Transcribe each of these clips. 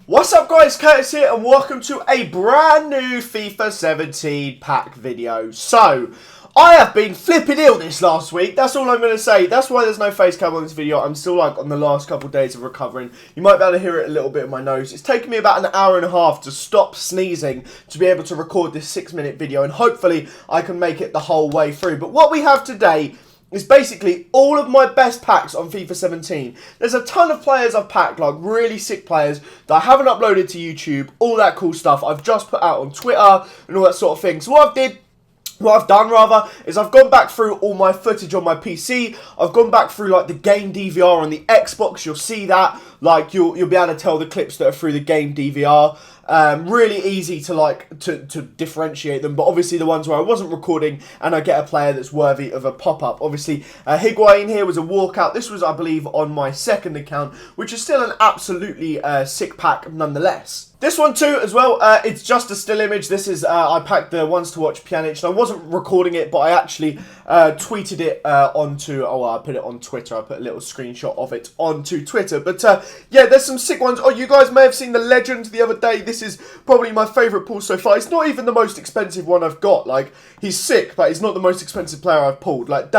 What's up guys, Curtis here and welcome to a brand new FIFA 17 pack video. So, I have been flipping ill this last week, that's all I'm going to say. That's why there's no face cam on this video. I'm still on the last couple of days of recovering. You might be able to hear it a little bit in my nose. It's taken me about an hour and a half to stop sneezing to be able to record this 6-minute video, and hopefully I can make it the whole way through. But what we have today is basically all of my best packs on FIFA 17. There's a ton of players I've packed, like really sick players that I haven't uploaded to YouTube, all that cool stuff I've just put out on Twitter and all that sort of thing. So what I've done is I've gone back through all my footage on my PC. I've gone back through like the game DVR on the Xbox. You'll see that, like you'll be able to tell the clips that are through the game DVR. Really easy to differentiate them, but obviously the ones where I wasn't recording and I get a player that's worthy of a pop-up. Obviously, Higuain here was a walkout. This was, I believe, on my second account, which is still an absolutely sick pack nonetheless. This one too, as well, it's just a still image. This is, I packed the ones to watch Pjanic, and I wasn't recording it, but I actually tweeted it onto, I put it on Twitter. I put a little screenshot of it onto Twitter. But yeah, there's some sick ones. Oh, you guys may have seen the Legend the other day. This is probably my favourite pull so far. It's not even the most expensive one I've got. Like, he's sick, but he's not the most expensive player I've pulled. Like,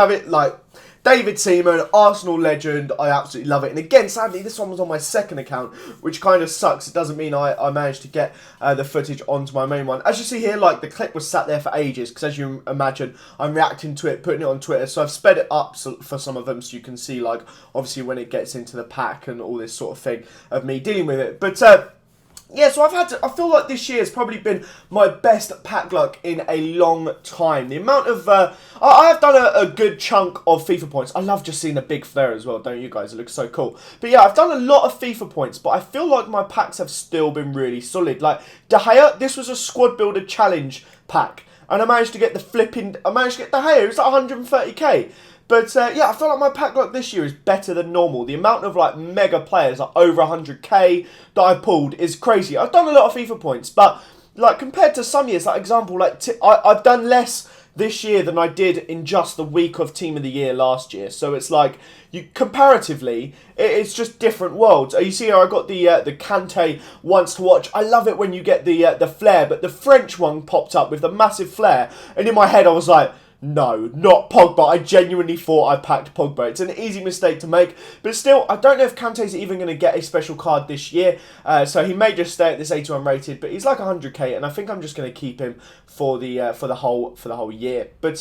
David Seaman, Arsenal legend, I absolutely love it. And again, sadly, this one was on my second account, which kind of sucks. It doesn't mean I managed to get the footage onto my main one. As you see here, like, the clip was sat there for ages, because as you imagine, I'm reacting to it, putting it on Twitter. So I've sped it up for some of them, so you can see, like, obviously when it gets into the pack and all this sort of thing of me dealing with it. But, yeah, so I feel like this year has probably been my best pack luck in a long time. The amount of, I have done a good chunk of FIFA points. I love just seeing the big flare as well, don't you guys? It looks so cool. But yeah, I've done a lot of FIFA points, but I feel like my packs have still been really solid. Like, De Gea, this was a squad builder challenge pack, and I managed to get De Gea, it was like 130k. But yeah, I feel like my pack luck this year is better than normal. The amount of like mega players, like over 100k that I pulled is crazy. I've done a lot of FIFA points, but like compared to some years, like example, like I've done less this year than I did in just the week of Team of the Year last year. So it's like, comparatively, it's just different worlds. You see here, I got the Kante ones to watch. I love it when you get the flare, but the French one popped up with the massive flare, and in my head I was like, no, not Pogba. I genuinely thought I packed Pogba. It's an easy mistake to make, but still, I don't know if Kante's even going to get a special card this year, so he may just stay at this 81 rated, but he's like 100k, and I think I'm just going to keep him for the whole year. But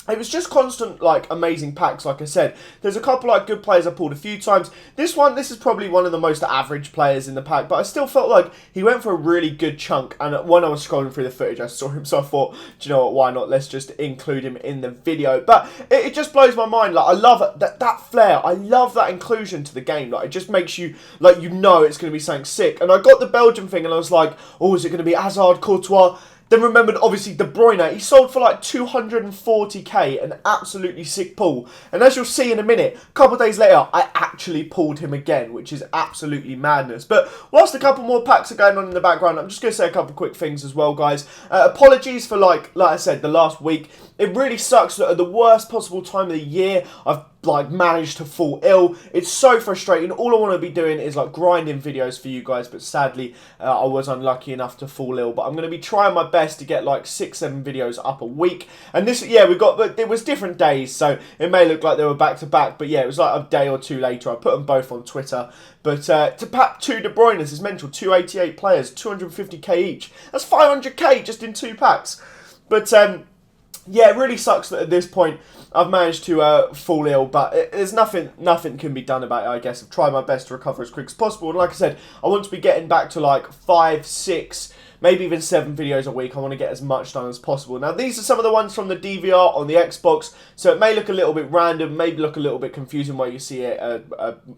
it was just constant, like, amazing packs, like I said. There's a couple, like, good players I pulled a few times. This is probably one of the most average players in the pack, but I still felt like he went for a really good chunk. And when I was scrolling through the footage, I saw him, so I thought, do you know what, why not? Let's just include him in the video. But it just blows my mind. Like, I love it, that flair. I love that inclusion to the game. Like, it just makes you, like, you know it's going to be something sick. And I got the Belgium thing, and I was like, oh, is it going to be Hazard, Courtois? Then remembered, obviously, De Bruyne. He sold for like 240k, an absolutely sick pull. And as you'll see in a minute, a couple of days later, I actually pulled him again, which is absolutely madness. But whilst a couple more packs are going on in the background, I'm just going to say a couple quick things as well, guys. Apologies for, like I said, the last week. It really sucks that at the worst possible time of the year, I've managed to fall ill. It's so frustrating. All I want to be doing is like grinding videos for you guys, but sadly I was unlucky enough to fall ill. But I'm going to be trying my best to get like 6-7 videos up a week. And this, yeah, but it was different days, so it may look like they were back to back, but yeah, it was like a day or two later. I put them both on Twitter. But to pack 2 De Bruyne's is mental. 288 players, 250k each. That's 500k just in 2 packs. But yeah, it really sucks that at this point I've managed to fall ill, but there's nothing can be done about it, I guess. I've tried my best to recover as quick as possible, and like I said, I want to be getting back to like 5, 6, maybe even 7 videos a week. I want to get as much done as possible. Now, these are some of the ones from the DVR on the Xbox, so it may look a little bit random, maybe look a little bit confusing where you see a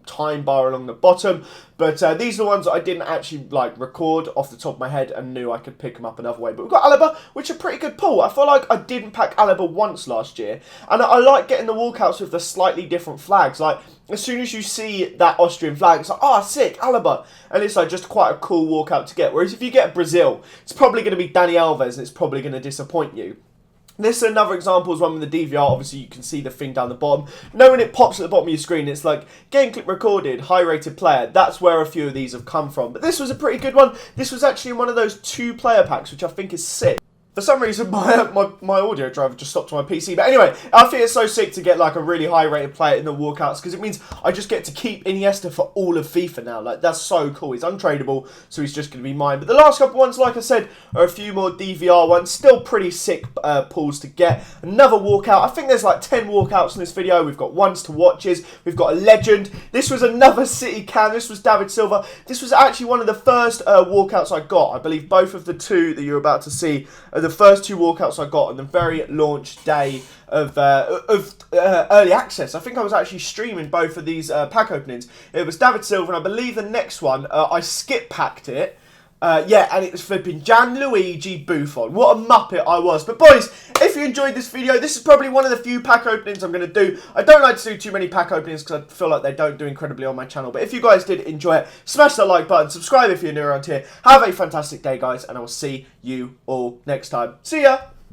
time bar along the bottom, but these are the ones that I didn't actually like record off the top of my head and knew I could pick them up another way. But we've got Alaba, which is a pretty good pull. I feel like I didn't pack Alaba once last year, and I like getting the walkouts with the slightly different flags. Like, as soon as you see that Austrian flag, it's like, oh, sick, Alaba. And it's like just quite a cool walkout to get. Whereas if you get Brazil, it's probably going to be Dani Alves, and it's probably going to disappoint you. This is another example is one with the DVR. Obviously, you can see the thing down the bottom. Now, when it pops at the bottom of your screen, it's like, game clip recorded, high-rated player. That's where a few of these have come from. But this was a pretty good one. This was actually one of those 2-player packs, which I think is sick. For some reason, my audio driver just stopped on my PC. But anyway, I think it's so sick to get like a really high-rated player in the walkouts because it means I just get to keep Iniesta for all of FIFA now. Like, that's so cool. He's untradeable, so he's just going to be mine. But the last couple ones, like I said, are a few more DVR ones. Still pretty sick pulls to get. Another walkout. I think there's like 10 walkouts in this video. We've got ones to watches. We've got a legend. This was another City Cam. This was David Silva. This was actually one of the first walkouts I got. I believe both of the two that you're about to see are the first 2 walkouts I got on the very launch day of early access. I think I was actually streaming both of these pack openings. It was David Silva, and I believe the next one, I skip packed it. Yeah, and it was flipping Gianluigi Buffon. What a muppet I was. But boys, if you enjoyed this video, this is probably one of the few pack openings I'm going to do. I don't like to do too many pack openings because I feel like they don't do incredibly on my channel. But if you guys did enjoy it, smash that like button, subscribe if you're new around here. Have a fantastic day, guys, and I will see you all next time. See ya!